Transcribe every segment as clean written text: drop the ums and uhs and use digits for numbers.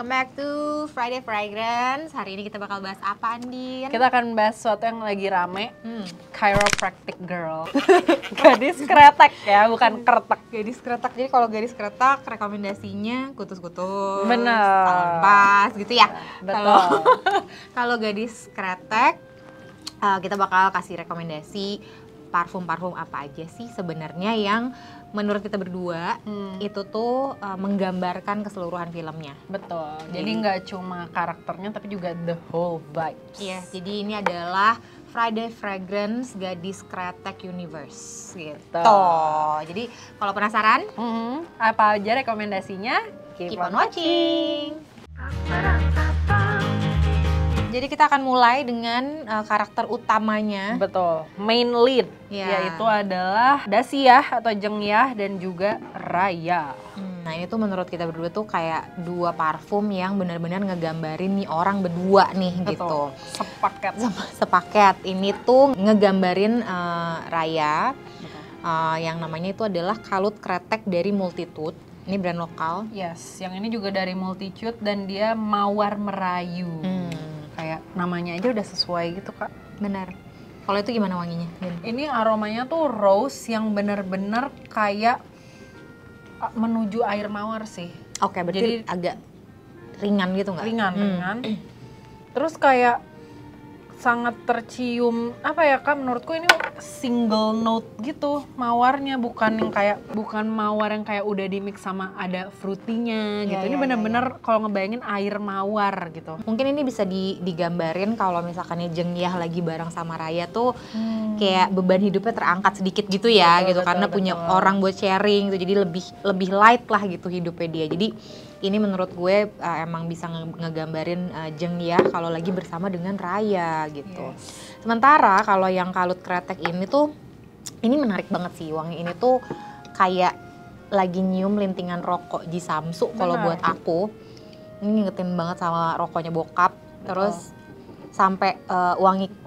welcome back to Friday Fragrance. Hari ini kita bakal bahas apa, Andin? Kita akan bahas sesuatu yang lagi rame, chiropractic girl. Gadis kretek ya, bukan kretek. Gadis kretek. Jadi kalau gadis kretek rekomendasinya kutus-kutus, Bener. salpas gitu ya. Betul. Kalau gadis kretek, kita bakal kasih rekomendasi parfum-parfum apa aja sih sebenarnya yang menurut kita berdua itu tuh menggambarkan keseluruhan filmnya. Betul. Jadi nggak cuma karakternya tapi juga the whole vibes. Iya, jadi ini adalah Friday Fragrance Gadis Kretek Universe gitu. Jadi kalau penasaran, Apa aja rekomendasinya? keep on watching. Jadi kita akan mulai dengan karakter utamanya. Betul. Main lead yaitu adalah Dasyah atau Jengyah dan juga Raya. Nah ini tuh menurut kita berdua tuh kayak dua parfum yang benar-benar ngegambarin nih orang berdua nih. Betul. Gitu. Sepaket. Sepaket. Ini tuh ngegambarin Raya yang namanya itu adalah Kalut Kretek dari Multitude. Ini brand lokal. Yes, yang ini juga dari Multitude dan dia mawar merayu. Kayak namanya aja udah sesuai gitu, Kak. Benar. Kalau itu gimana wanginya? Ini aromanya tuh rose yang bener-bener kayak menuju air mawar sih. Oke, berarti jadi agak ringan gitu nggak? Ringan. Terus kayak sangat tercium, apa ya Kak, menurutku ini single note gitu mawarnya, bukan mawar yang kayak udah di mix sama ada fruitynya gitu. Ini bener-bener kalau ngebayangin air mawar gitu. Mungkin ini bisa digambarin kalau misalkan Jengyah lagi bareng sama Raya tuh kayak beban hidupnya terangkat sedikit gitu ya, betul, karena punya orang buat sharing gitu, jadi lebih light lah gitu hidupnya dia. Jadi ini menurut gue emang bisa ngegambarin Jengyah kalau lagi bersama dengan Raya gitu. Yes. Sementara kalau yang Kalut Kretek ini tuh, ini menarik banget sih, wangi ini tuh kayak lagi nyium lintingan rokok di Samsu kalau buat aku. Ini ngingetin banget sama rokoknya bokap. Terus sampai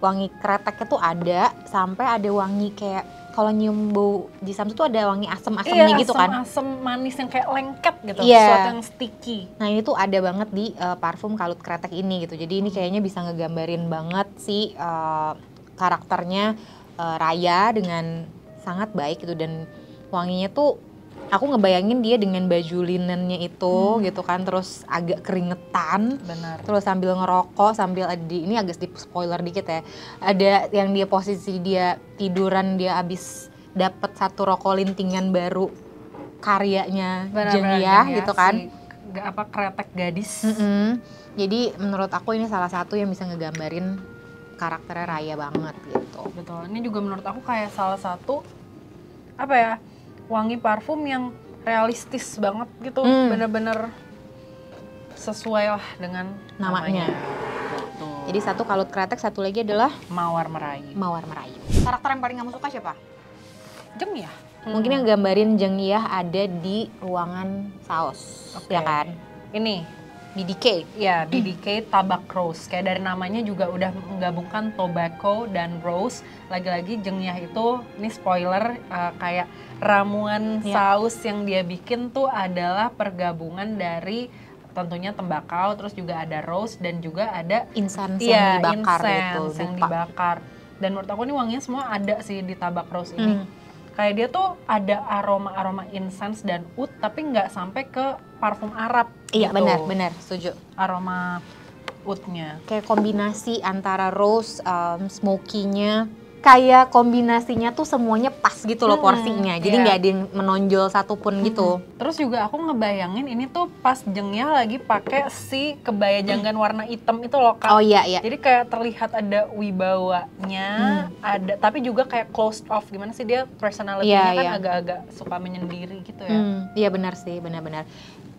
wangi kreteknya tuh ada, sampai ada wangi kayak kalau nyium bau Jisamsu tuh ada wangi asem-asemnya gitu kan. Asem manis yang kayak lengket gitu, Iya. sesuatu yang sticky. Nah ini tuh ada banget di parfum Kalut Kretek ini gitu. Jadi ini kayaknya bisa ngegambarin banget si karakternya Raya dengan sangat baik gitu. Dan wanginya tuh aku ngebayangin dia dengan baju linennya itu gitu kan, terus agak keringetan. Benar. Terus sambil ngerokok, sambil ini agak sedikit spoiler dikit ya. Ada yang dia posisi dia tiduran, dia abis dapet satu rokok lintingan baru karyanya Jengyah gitu kan. Kretek gadis. Jadi menurut aku ini salah satu yang bisa ngegambarin karakternya Raya banget gitu. Betul. Ini juga menurut aku kayak salah satu wangi parfum yang realistis banget gitu, bener-bener sesuai lah dengan namanya. Betul. Jadi satu Kalut Kretek, satu lagi adalah Mawar Merayu. Mawar Merayu. Karakter yang paling kamu suka siapa? Jengyah. Mungkin yang gambarin Jengyah ada di ruangan saus, ya kan? Ini BDK. Ya, BDK Tabak Rose. Kayak dari namanya juga udah menggabungkan tobacco dan rose. Lagi-lagi Jengyah itu, ini spoiler, kayak ramuan saus yang dia bikin tuh adalah pergabungan dari tentunya tembakau, terus juga ada rose dan juga ada incense yang dibakar gitu. Yang dibakar. Dan menurut aku ini wanginya semua ada sih di Tabak Rose ini. Kayak dia tuh ada aroma-aroma incense dan oud, tapi nggak sampai ke parfum Arab. Iya, gitu. benar, setuju. Aroma oudnya. Kayak kombinasi antara rose, smoky-nya. Kayak kombinasinya tuh semuanya pas gitu loh porsinya. Jadi nggak ada yang menonjol satupun gitu. Terus juga aku ngebayangin ini tuh pas Jengyah lagi pakai si kebaya janggan warna hitam itu loh Kak. Oh iya. Jadi kayak terlihat ada wibawanya, ada tapi juga kayak closed off. Gimana sih dia personality-nya kan agak-agak suka menyendiri gitu ya. Iya benar sih, benar-benar.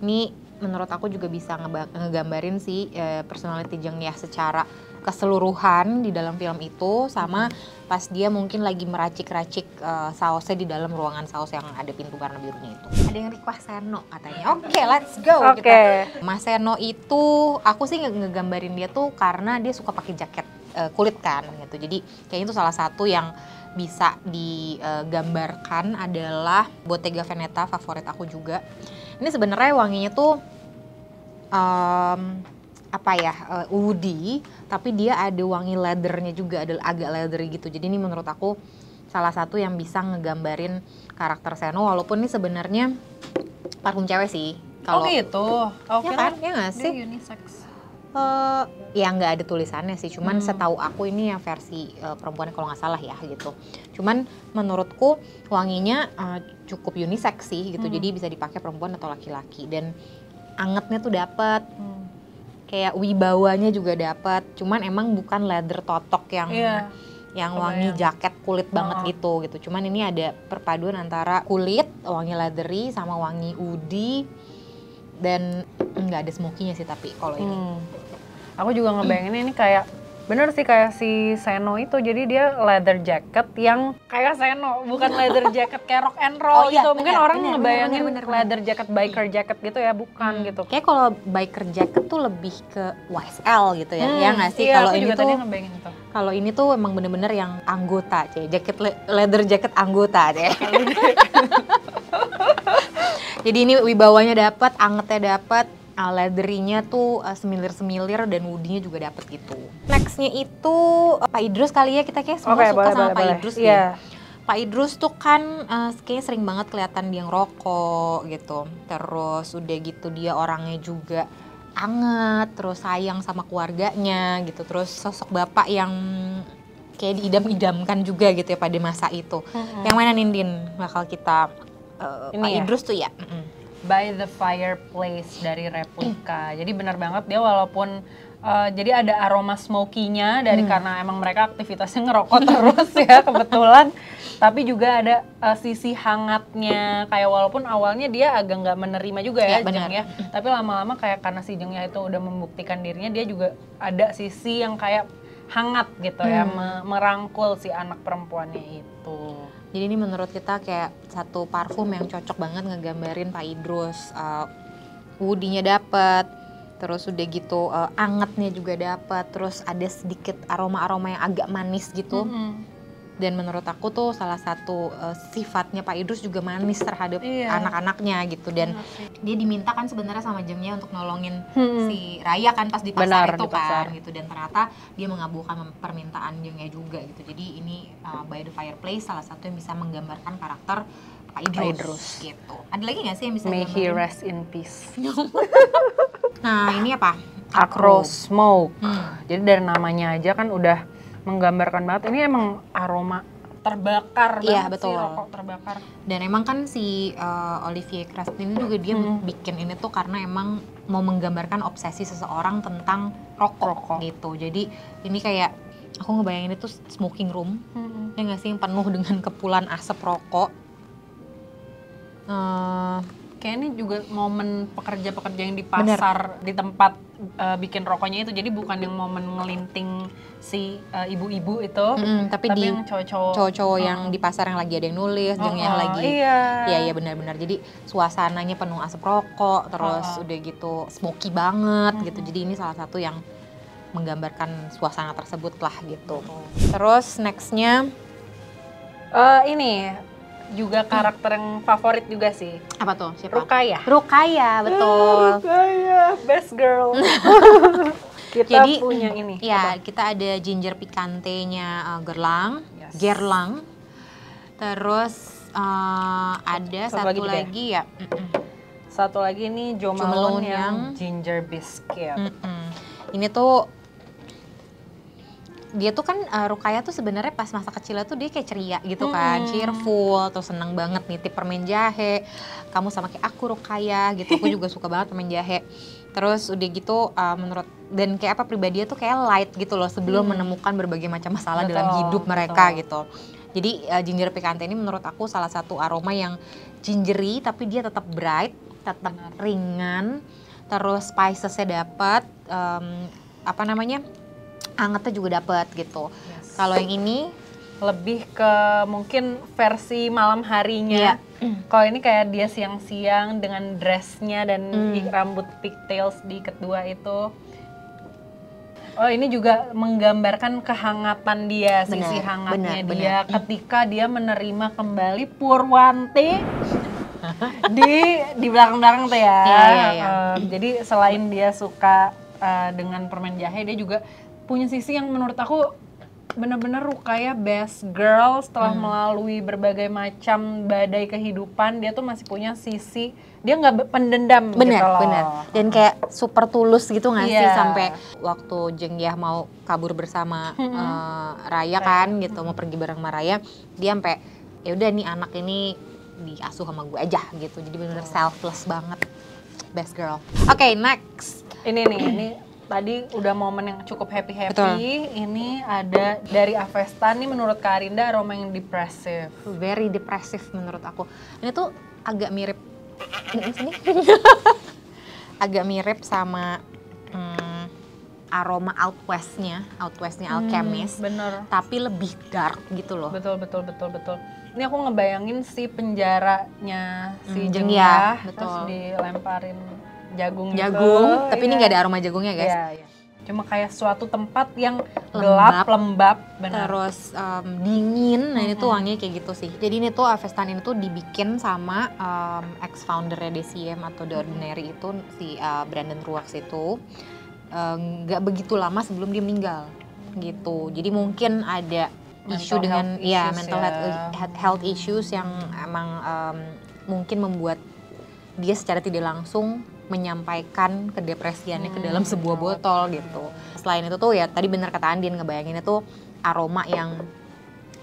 Ini menurut aku juga bisa ngegambarin si personality Jengyah secara keseluruhan di dalam film itu, sama pas dia mungkin lagi meracik-racik sausnya di dalam ruangan saus yang ada pintu warna birunya itu. Ada yang request Seno katanya. Oke, let's go. Mas Seno itu aku sih ngegambarin dia tuh karena dia suka pakai jaket kulit kan gitu. Jadi kayaknya itu salah satu yang bisa digambarkan adalah Bottega Veneta, favorit aku juga. Ini sebenarnya wanginya tuh apa ya, woody, tapi dia ada wangi leathernya juga, ada agak leathery gitu. Jadi ini menurut aku salah satu yang bisa ngegambarin karakter Seno, walaupun ini sebenarnya parfum cewek sih. Oh gitu? Ya kan? Ya nggak sih? Dia unisex. Ya nggak ada tulisannya sih, cuman setahu aku ini yang versi perempuan kalau nggak salah ya gitu. Cuman menurutku wanginya cukup unisex sih gitu, jadi bisa dipakai perempuan atau laki-laki, dan angetnya tuh dapet, kayak wibawanya juga dapet. Cuman emang bukan leather totok yang wangi jaket kulit banget gitu. Cuman ini ada perpaduan antara kulit, wangi leathery sama wangi woody, dan nggak ada smokinya sih tapi kalau ini. Aku juga ngebayangin ini kayak bener sih kayak si Seno itu, jadi dia leather jacket yang kayak Seno, bukan leather jacket kayak rock and roll gitu. Mungkin orang ngebayangin leather jacket, biker jacket gitu ya, bukan gitu. Kayak kalau biker jacket tuh lebih ke YSL gitu ya, ya nggak sih? Kalau ini tuh, kalau ini tuh emang bener-bener yang anggota, jacket leather jacket anggota deh. Jadi ini wibawanya dapat, angetnya dapat. Leathery-nya tuh semilir-semilir dan woody-nya juga dapet gitu. Next-nya itu Pak Idrus kali ya, kita kayak semua suka sama Pak Idrus ya. Pak Idrus tuh kan kayaknya sering banget kelihatan dia ngerokok gitu. Terus udah gitu dia orangnya juga anget, terus sayang sama keluarganya gitu. Terus sosok bapak yang kayak diidam-idamkan juga gitu ya pada masa itu. Yang mana Nindin bakal kita Pak Idrus tuh ya? By the Fireplace dari Replika. Jadi benar banget dia walaupun jadi ada aroma smoky-nya dari karena emang mereka aktivitasnya ngerokok terus ya kebetulan. Tapi juga ada sisi hangatnya, kayak walaupun awalnya dia agak nggak menerima juga ya Jeng ya. Tapi lama-lama kayak karena si Jengnya itu udah membuktikan dirinya, dia juga ada sisi yang kayak hangat gitu ya, merangkul si anak perempuannya itu. Jadi ini menurut kita kayak satu parfum yang cocok banget ngegambarin Pak Idrus. Woody-nya dapet, terus udah gitu angetnya juga dapet, terus ada sedikit aroma-aroma yang agak manis gitu. Dan menurut aku tuh salah satu sifatnya Pak Idrus juga manis terhadap anak-anaknya gitu. Dan dia diminta kan sebenarnya sama Jengnya untuk nolongin si Raya kan pas di pasar itu kan gitu. Dan ternyata dia mengabulkan permintaan Jengnya juga gitu. Jadi ini By the Fireplace salah satu yang bisa menggambarkan karakter Pak Idrus gitu. Ada lagi nggak sih yang bisa May he rest in peace. Nah ini apa? Acro Smoke. Jadi dari namanya aja kan udah menggambarkan banget, ini emang aroma terbakar banget sih, rokok terbakar. Dan emang kan si Olivier Crespin ini juga dia bikin ini tuh karena emang mau menggambarkan obsesi seseorang tentang rokok gitu. Jadi ini kayak aku ngebayangin itu smoking room, ya nggak sih, yang penuh dengan kepulan asap rokok. Kayak ini juga momen pekerja-pekerja yang di pasar, di tempat bikin rokoknya itu. Jadi bukan yang momen ngelinting si ibu-ibu itu, tapi di yang cowok-cowok yang di pasar yang lagi ada yang nulis, Jengnya lagi. Iya benar-benar. Jadi suasananya penuh asap rokok, terus udah gitu smoky banget gitu. Jadi ini salah satu yang menggambarkan suasana tersebut lah gitu. Terus nextnya ini juga karakter yang favorit juga sih. Apa tuh? Siapa? Rukaya, betul. Rukaya, best girl. Kita punya ini. Ya, kita ada ginger picante-nya Guerlain. Terus ada satu lagi ya. Satu lagi ini Jo Malone yang ginger biscuit. Ini tuh dia tuh kan Rukaya tuh sebenarnya pas masa kecilnya tuh dia kayak ceria gitu kan, cheerful, terus seneng banget nitip permen jahe. Kamu sama kayak aku Rukaya gitu, aku juga suka banget permen jahe. Terus udah gitu menurut, dan kayak apa, pribadinya tuh kayak light gitu loh sebelum menemukan berbagai macam masalah dalam hidup mereka gitu. Jadi ginger picante ini menurut aku salah satu aroma yang gingery tapi dia tetap bright, tetap ringan, terus spicesnya dapat, angetnya juga dapet gitu. Kalau yang ini lebih ke mungkin versi malam harinya. Kalau ini kayak dia siang-siang dengan dressnya dan rambut pigtails di kedua itu. Oh ini juga menggambarkan kehangatan dia, sisi hangatnya dia ketika dia menerima kembali Purwanti. di belakang-belakang tuh ya. Iya. Jadi selain dia suka dengan permen jahe, dia juga punya sisi yang menurut aku bener-bener Rukaya best girl setelah melalui berbagai macam badai kehidupan. Dia tuh masih punya sisi, dia nggak pendendam gitu loh. Bener. Dan kayak super tulus gitu nggak sih, Iya. sampai waktu Jengyah mau kabur bersama Raya kan gitu, mau pergi bareng sama Raya, dia sampai ya udah nih anak ini diasuh sama gue aja gitu. Jadi bener-bener selfless banget, best girl. Oke, next. Ini tadi udah momen yang cukup happy-happy. Betul. Ini ada dari Avesta nih, menurut Kak Arinda aroma yang depresif. Very depresif menurut aku. Ini tuh agak mirip agak mirip sama aroma Out West-nya Alchemist, Bener. tapi lebih dark gitu loh. Betul. Ini aku ngebayangin si penjaranya si Jengyah, Jengyah, betul. terus dilemparin jagung Tapi ini nggak ada aroma jagungnya guys. Iya. Cuma kayak suatu tempat yang gelap, lembab, benar. Terus dingin, nah ini tuh wanginya kayak gitu sih. Jadi ini tuh Avestan ini tuh dibikin sama ex-foundernya DCM atau The Ordinary itu, si Brandon Ruax itu nggak begitu lama sebelum dia meninggal gitu. Jadi mungkin ada isu dengan mental health issues yang emang mungkin membuat dia secara tidak langsung menyampaikan kedepresiannya ke dalam sebuah botol gitu. Selain itu tuh ya tadi bener kata Andin, ngebayanginnya tuh aroma yang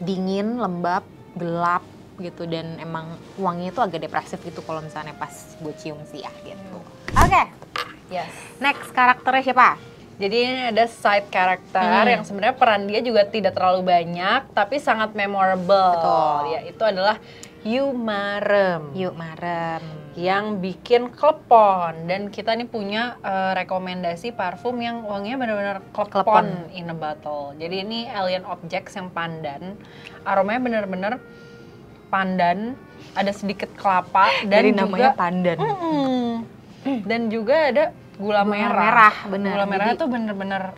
dingin, lembab, gelap gitu, dan emang wanginya tuh agak depresif gitu kalau misalnya pas gue cium sih ya gitu. Oke. Yes. Next karakternya siapa? Jadi ini ada side character yang sebenarnya peran dia juga tidak terlalu banyak tapi sangat memorable. Betul. Yaitu adalah Yu Marem. Yang bikin klepon, dan kita nih punya rekomendasi parfum yang wanginya benar-benar klepon in a bottle. Jadi ini Alien Objects yang pandan, aromanya benar-benar pandan, ada sedikit kelapa dan dari juga namanya pandan. Dan juga ada gula merah. Bener. Gula merah Jadi, tuh bener-bener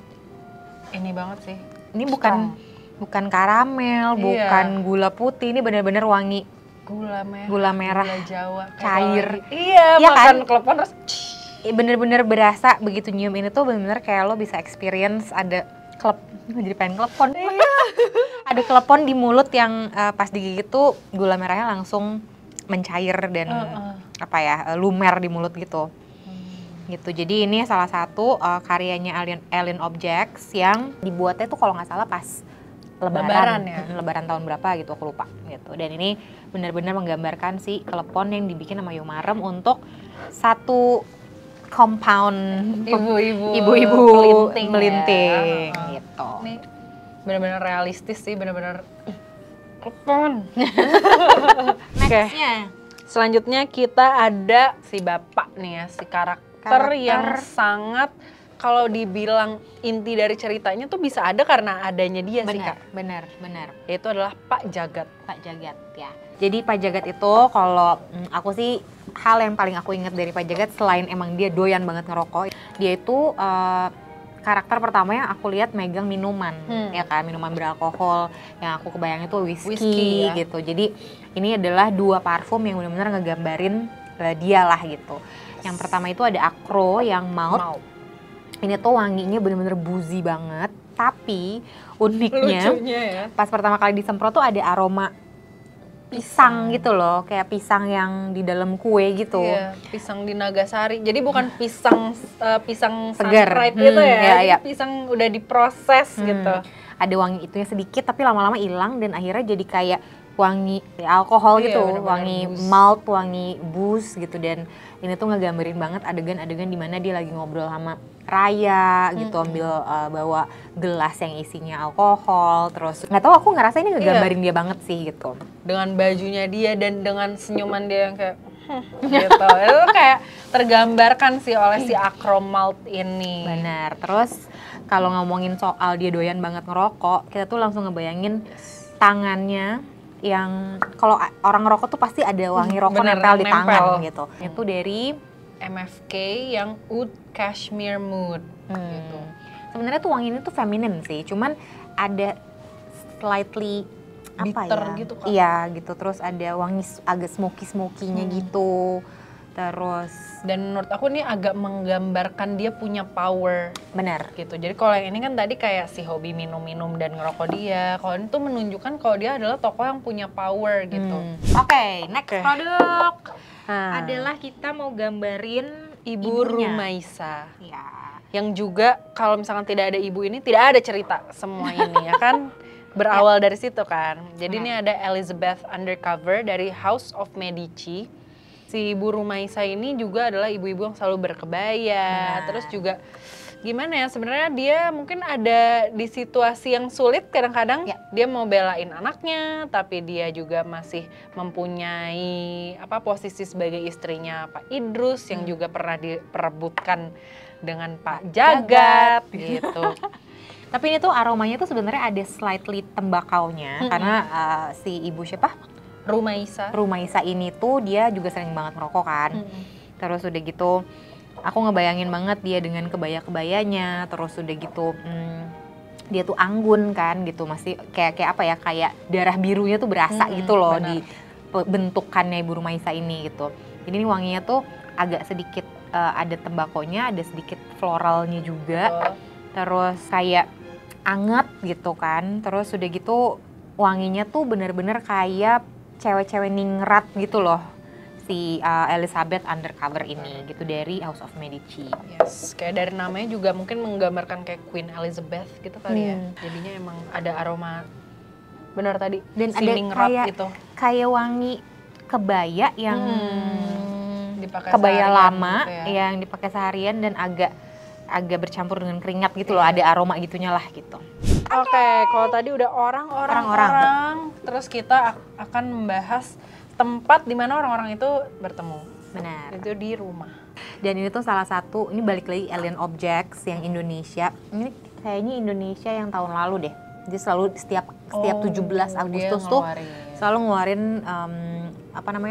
ini banget sih. ini bukan karamel, bukan gula putih, ini benar-benar wangi gula merah gula Jawa cair. Iya, ya makan kan? klepon terus bener-bener berasa begitu nyium ini tuh bener-bener kayak lo bisa experience ada jadi pengen klepon. Ada klepon di mulut yang pas digigit tuh gula merahnya langsung mencair dan lumer di mulut gitu. Gitu. Jadi ini salah satu karyanya Alien Objects yang dibuatnya tuh kalau nggak salah pas Lebaran ya. Lebaran tahun berapa gitu aku lupa gitu. Dan ini benar-benar menggambarkan si klepon yang dibikin sama Yu Marem untuk satu compound ibu-ibu melinting ya. gitu. Ini benar-benar realistis sih, benar-benar klepon. Nextnya, selanjutnya kita ada si bapak nih ya, si karakter yang sangat, kalau dibilang inti dari ceritanya tuh bisa ada karena adanya dia sih Kak. Benar. Yaitu adalah Pak Jagat ya. Jadi Pak Jagat itu kalau aku sih hal yang paling aku ingat dari Pak Jagat selain emang dia doyan banget ngerokok, dia itu karakter pertama yang aku lihat megang minuman, ya kan, minuman beralkohol yang aku kebayang itu whisky ya. Gitu. Jadi ini adalah dua parfum yang benar-benar ngegambarin dia lah gitu. Yang pertama itu ada Acro yang malt. Ini tuh wanginya bener-bener boozy banget, tapi uniknya ya, pas pertama kali disemprot tuh ada aroma pisang gitu loh, kayak pisang yang di dalam kue gitu. Iya, pisang di Nagasari. Jadi bukan pisang segar gitu ya, iya. Pisang udah diproses gitu. Ada wangi itunya sedikit, tapi lama-lama hilang dan akhirnya jadi kayak wangi alkohol gitu, wangi malt, wangi booze gitu. Dan ini tuh ngegambarin banget adegan-adegan dimana dia lagi ngobrol sama Raya gitu, ambil bawa gelas yang isinya alkohol, terus nggak tahu, aku ngerasa ini ngegambarin dia banget sih gitu. Dengan bajunya dia dan dengan senyuman dia yang kayak gitu, itu kayak tergambarkan sih oleh si Acro Malt ini. Benar. Terus kalau ngomongin soal dia doyan banget ngerokok, kita tuh langsung ngebayangin tangannya yang kalau orang ngerokok tuh pasti ada wangi rokok nempel di tangan gitu. Itu dari MFK yang Oud Cashmere Mood gitu. Sebenarnya tuh wangi ini tuh feminin sih, cuman ada slightly bitter ya? gitu Kak. Iya gitu, terus ada wangi agak smoky-smoky-nya gitu. Terus dan menurut aku ini agak menggambarkan dia punya power benar gitu. Jadi kalau yang ini kan tadi kayak si hobi minum-minum dan ngerokok dia. Kalau ini tuh menunjukkan kalau dia adalah tokoh yang punya power gitu. Oke, next produk Nah, adalah kita mau gambarin Ibu ibunya. Rumaisa. Ya. Yang juga kalau misalkan tidak ada ibu ini tidak ada cerita semua ini ya kan. Berawal dari situ kan. Jadi ini ada Elizabeth Undercover dari House of Medici. Si Ibu Rumaisa ini juga adalah ibu-ibu yang selalu berkebaya. Terus juga gimana ya, sebenarnya dia mungkin ada di situasi yang sulit kadang-kadang. Dia mau belain anaknya, tapi dia juga masih mempunyai posisi sebagai istrinya Pak Idrus yang juga pernah diperebutkan dengan Pak Jagat gitu. Tapi ini tuh aromanya tuh sebenarnya ada slightly tembakaunya karena si ibu siapa? Rumaisa ini tuh dia juga sering banget merokok kan. Terus udah gitu aku ngebayangin banget dia dengan kebaya-kebayanya, terus udah gitu dia tuh anggun kan gitu, masih kayak kayak darah birunya tuh berasa gitu loh di bentukannya Ibu Rumaisa ini gitu. Jadi ini wanginya tuh agak sedikit ada tembakonya, ada sedikit floralnya juga. Terus kayak anget gitu kan. Terus udah gitu wanginya tuh bener-bener kayak cewek-cewek ningrat gitu loh. Si Elizabeth Undercover ini gitu dari House of Medici. Yes, kayak dari namanya juga mungkin menggambarkan kayak Queen Elizabeth gitu kali ya. Jadinya emang ada aroma benar tadi. Dan ada kayak gitu. Kayak wangi kebaya yang dipakai kebaya lama gitu ya. Yang dipakai seharian dan agak bercampur dengan keringat gitu loh. Ada aroma gitunya lah gitu. Oke, kalau tadi udah orang-orang, terus kita akan membahas tempat di mana orang-orang itu bertemu. Benar. Itu di rumah. Dan ini tuh salah satu, ini balik lagi Alien Objects yang Indonesia. Ini kayaknya Indonesia yang tahun lalu deh. Jadi selalu setiap 17 Agustus tuh selalu ngeluarin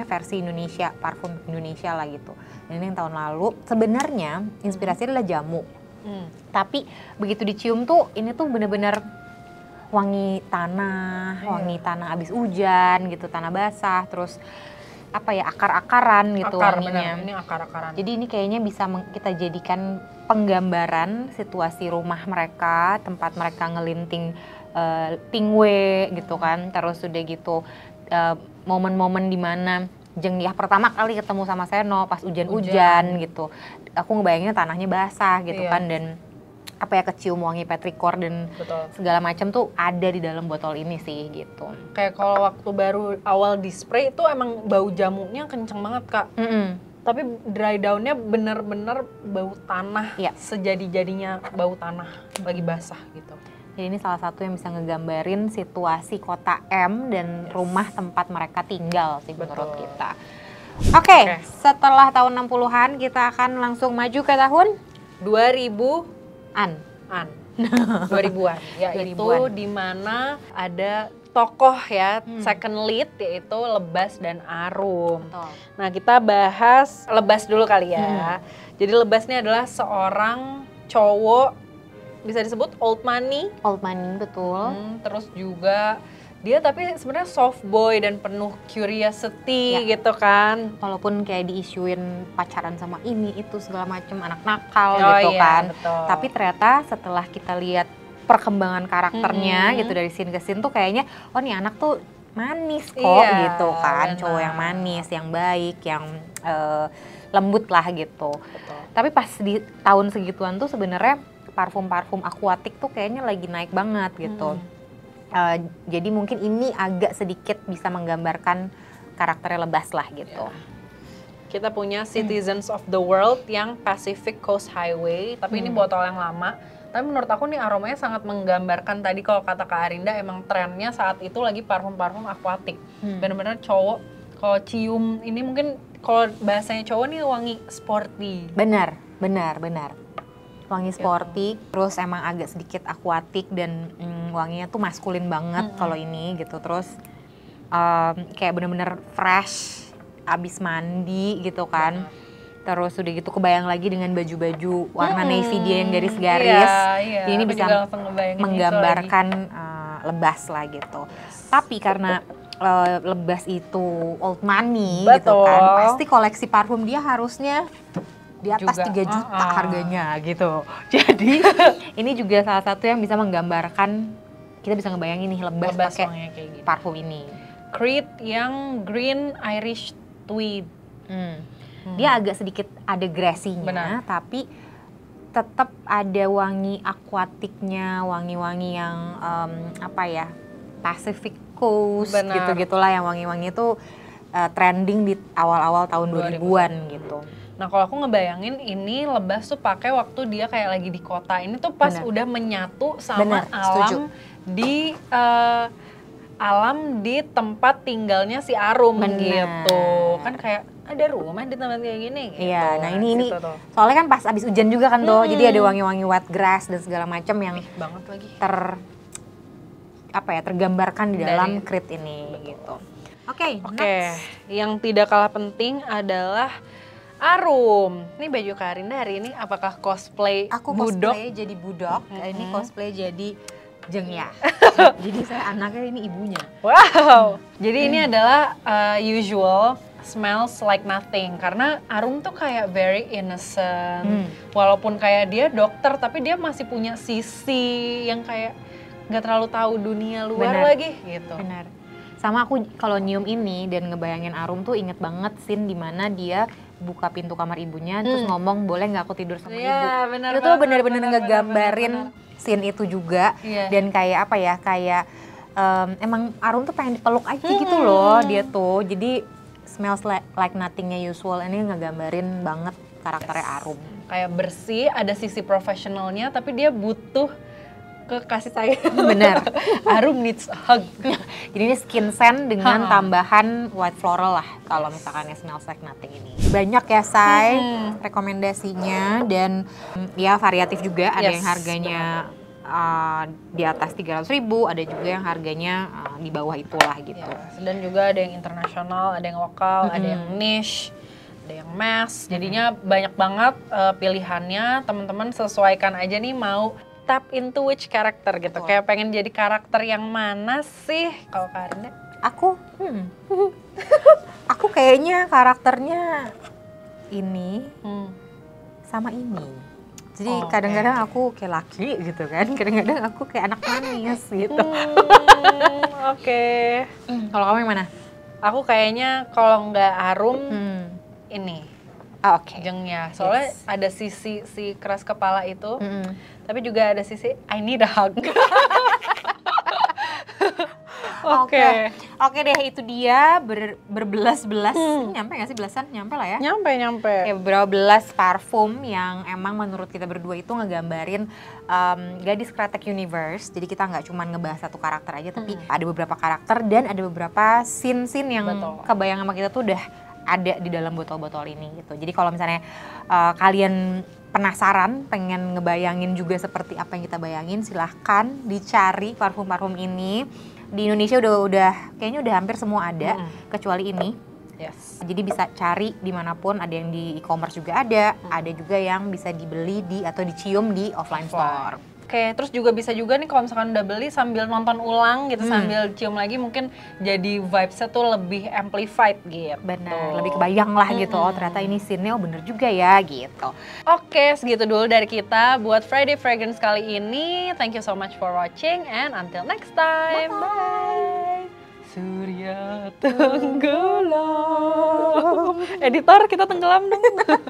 versi Indonesia, parfum Indonesia lah gitu. Dan ini yang tahun lalu. Sebenarnya inspirasinya adalah jamu. Tapi begitu dicium tuh ini tuh bener-bener wangi tanah abis hujan gitu, tanah basah, terus akar-akaran gitu wanginya. Ini akar-akaran. Jadi ini kayaknya bisa kita jadikan penggambaran situasi rumah mereka, tempat mereka ngelinting tingwe gitu kan. Terus udah gitu momen-momen dimana Jengyah pertama kali ketemu sama Seno pas hujan-hujan gitu. Aku ngebayanginnya tanahnya basah gitu kan, dan kecium wangi petrikor dan segala macam tuh ada di dalam botol ini sih gitu. Kayak kalau waktu baru awal di spray itu emang bau jamunya kenceng banget Kak. Tapi dry down-nya bener-bener bau tanah, sejadi-jadinya bau tanah lagi basah gitu. Jadi ini salah satu yang bisa ngegambarin situasi kota M dan rumah tempat mereka tinggal sih menurut kita. Oke, setelah tahun 60-an kita akan langsung maju ke tahun 2000-an, 2000-an, yaitu di mana ada tokoh ya, second lead yaitu Lebas dan Arum. Nah kita bahas Lebas dulu kali ya. Jadi Lebas ini adalah seorang cowok, bisa disebut old money. Old money, betul. Terus juga dia tapi sebenarnya soft boy dan penuh curiosity gitu kan. Walaupun kayak diisuin pacaran sama ini itu segala macam, anak nakal gitu kan. Betul. Tapi ternyata setelah kita lihat perkembangan karakternya gitu dari scene ke scene tuh kayaknya nih anak tuh manis kok gitu kan. Cowok yang manis, yang baik, yang lembut lah gitu. Tapi pas di tahun segituan tuh sebenarnya parfum-parfum akuatik tuh kayaknya lagi naik banget gitu. Jadi mungkin ini agak sedikit bisa menggambarkan karakternya Lebas lah gitu. Kita punya Citizens of the World yang Pacific Coast Highway, tapi ini botol yang lama. Tapi menurut aku nih aromanya sangat menggambarkan tadi kalau kata Kak Arinda emang trennya saat itu lagi parfum-parfum akuatik. Bener-bener cowok kalau cium ini mungkin kalau bahasanya cowok nih wangi sporty. Benar. Wangi sporty, terus emang agak sedikit akuatik dan wanginya tuh maskulin banget kalau ini gitu. Terus kayak bener-bener fresh, abis mandi gitu kan. Terus udah gitu kebayang lagi dengan baju-baju warna navy dia yang garis-garis. Ini bisa menggambarkan lebas lah gitu. Tapi karena lebas itu old money gitu Betul. kan, pasti koleksi parfum dia harusnya di atas Juga, 3 juta harganya gitu. Jadi ini juga salah satu yang bisa menggambarkan, kita bisa ngebayangin nih lebas pakai wanginya kayak gini. parfum ini. Creed yang Green Irish Tweed. Dia agak sedikit ada grassy-nya, Benar. tapi tetap ada wangi aquatiknya, wangi-wangi yang apa ya, Pacific Coast Benar. gitu-gitulah, yang wangi-wangi itu trending di awal-awal tahun 2000-an gitu. Nah kalau aku ngebayangin ini lebas tuh pakai waktu dia kayak lagi di kota. Ini tuh pas Benar. udah menyatu sama Benar, setuju. alam di tempat tinggalnya si Arum Benar. gitu. Kan kayak ada rumah di tempat kayak gini gitu. Iya, nah ini gitu tuh. soalnya kan pas abis hujan juga kan tuh, jadi ada wangi-wangi wet grass dan segala macam yang Banget lagi. tergambarkan di dalam Dari- Creed ini gitu. Oke, Oke, yang tidak kalah penting adalah Arum. Ini baju Karinda hari ini apakah cosplay aku budok? cosplay jadi budok, ini cosplay jadi Jengya. Jadi saya anaknya, ini ibunya. Wow. Jadi ini adalah usual smells like nothing, karena Arum tuh kayak very innocent. Walaupun kayak dia dokter, tapi dia masih punya sisi yang kayak nggak terlalu tahu dunia luar Benar. lagi gitu. Benar. Sama aku kalau nyium ini dan ngebayangin Arum tuh inget banget scene dimana dia buka pintu kamar ibunya terus ngomong, boleh nggak aku tidur sama ibu. Iya, benar Itu tuh banget, bener-bener benar, ngegambarin benar. scene itu juga. Iya. Dan kayak apa ya, kayak emang Arum tuh pengen dipeluk aja gitu loh dia tuh. Jadi smells like nothing-nya usual ini ngegambarin banget karakternya Arum. Kayak bersih, ada sisi profesionalnya, tapi dia butuh kasih sayang. Bener. Arum needs a hug. Jadi ini skin scent dengan tambahan white floral lah kalau misalkan smells like nothing ini. Banyak ya Say rekomendasinya, dan ya variatif juga. Ada Yes, yang harganya di atas 300.000, ada juga yang harganya di bawah itulah gitu. Yes, dan juga ada yang internasional, ada yang lokal, ada yang niche, ada yang mass. Jadinya banyak banget pilihannya. Teman-teman sesuaikan aja nih, mau tap into which character gitu. Betul. Kayak pengen jadi karakter yang mana sih kalau Karinda? Aku aku kayaknya karakternya ini sama ini. Jadi Oke. kadang-kadang aku kayak laki gitu kan, kadang-kadang aku kayak anak manis gitu. Oke. Kalau kamu yang mana? Aku kayaknya kalau nggak Arum ini Oke. Jengya. Soalnya Yes. ada sisi si keras kepala itu, Mm-mm. tapi juga ada sisi I need a hug. Oke. Oke deh, itu dia berbelas-belas. Nyampe gak sih belasan? Nyampe lah ya. Nyampe. Ya, beberapa belas parfum yang emang menurut kita berdua itu ngegambarin gadis kreatek universe. Jadi kita nggak cuma ngebahas satu karakter aja, tapi ada beberapa karakter dan ada beberapa scene-scene yang Betul. kebayang sama kita tuh udah ada di dalam botol-botol ini gitu. Jadi kalau misalnya kalian penasaran, pengen ngebayangin juga seperti apa yang kita bayangin, silahkan dicari parfum-parfum ini. Di Indonesia udah kayaknya udah hampir semua ada, kecuali ini. Yes. Jadi bisa cari dimanapun, ada yang di e-commerce juga ada juga yang bisa dibeli di atau dicium di offline store. Oke, terus juga bisa juga nih kalau misalkan udah beli sambil nonton ulang gitu, sambil cium lagi, mungkin jadi vibes-nya tuh lebih amplified gitu. Benar, lebih kebayang lah gitu, oh ternyata ini scene-nya, oh bener juga ya gitu. Oke, segitu dulu dari kita buat Friday Fragrance kali ini. Thank you so much for watching and until next time. Bye. Surya tenggelam. Editor, kita tenggelam dong.